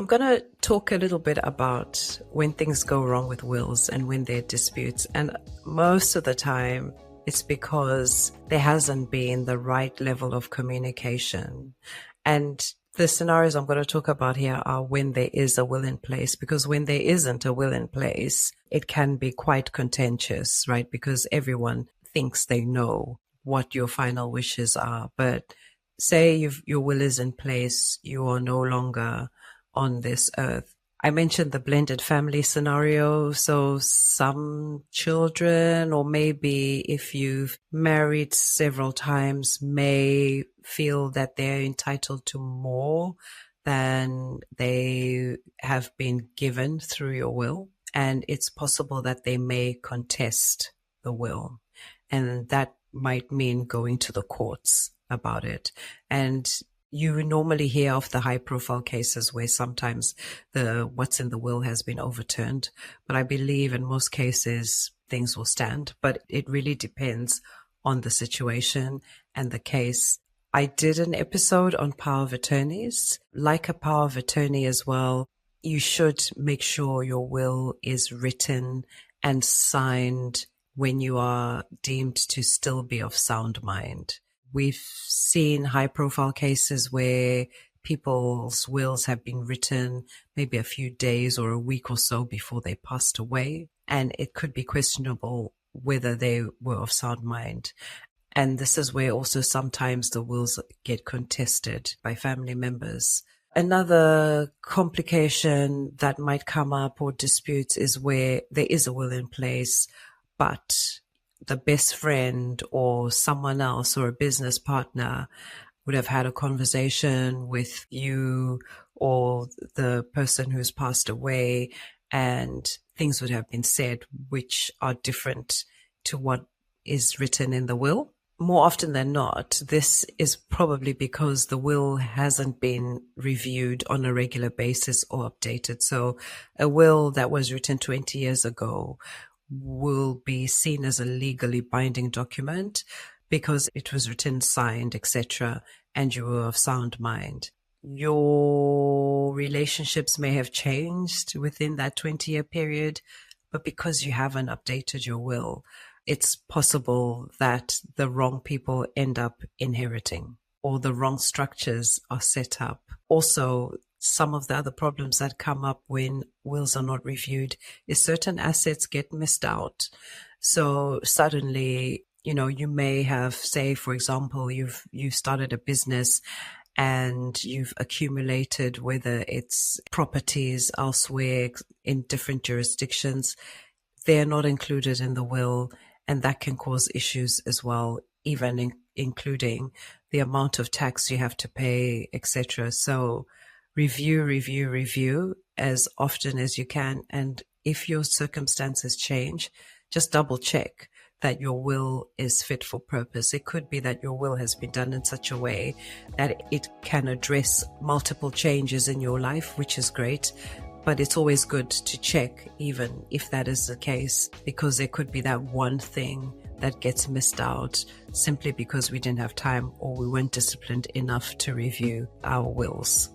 I'm going to talk a little bit about when things go wrong with wills and when there are disputes. And most of the time, it's because there hasn't been the right level of communication. And the scenarios I'm going to talk about here are when there is a will in place, because when there isn't a will in place, it can be quite contentious, right? Because everyone thinks they know what your final wishes are. But say your will is in place, you are no longer on this earth. I mentioned the blended family scenario. So some children, or maybe if you've married several times, may feel that they're entitled to more than they have been given through your will. And it's possible that they may contest the will. And that might mean going to the courts about it. And you normally hear of the high profile cases where sometimes what's in the will has been overturned. But I believe in most cases things will stand, but it really depends on the situation and the case. I did an episode on power of attorneys. Like a power of attorney as well, you should make sure your will is written and signed when you are deemed to still be of sound mind. We've seen high profile cases where people's wills have been written maybe a few days or a week or so before they passed away. And it could be questionable whether they were of sound mind. And this is where also sometimes the wills get contested by family members. Another complication that might come up or disputes is where there is a will in place, but the best friend or someone else or a business partner would have had a conversation with you or the person who's passed away, and things would have been said which are different to what is written in the will. More often than not, this is probably because the will hasn't been reviewed on a regular basis or updated. So a will that was written 20 years ago will be seen as a legally binding document because it was written, signed, etc., and you were of sound mind. Your relationships may have changed within that 20-year period, but because you haven't updated your will, it's possible that the wrong people end up inheriting or the wrong structures are set up. Also, some of the other problems that come up when wills are not reviewed is certain assets get missed out. So suddenly, you may have, say, for example, you've started a business and you've accumulated, whether it's properties elsewhere in different jurisdictions, they're not included in the will, and that can cause issues as well, even including the amount of tax you have to pay, etc. So review as often as you can. And if your circumstances change, just double check that your will is fit for purpose. It could be that your will has been done in such a way that it can address multiple changes in your life, which is great. But it's always good to check, even if that is the case, because there could be that one thing that gets missed out simply because we didn't have time or we weren't disciplined enough to review our wills.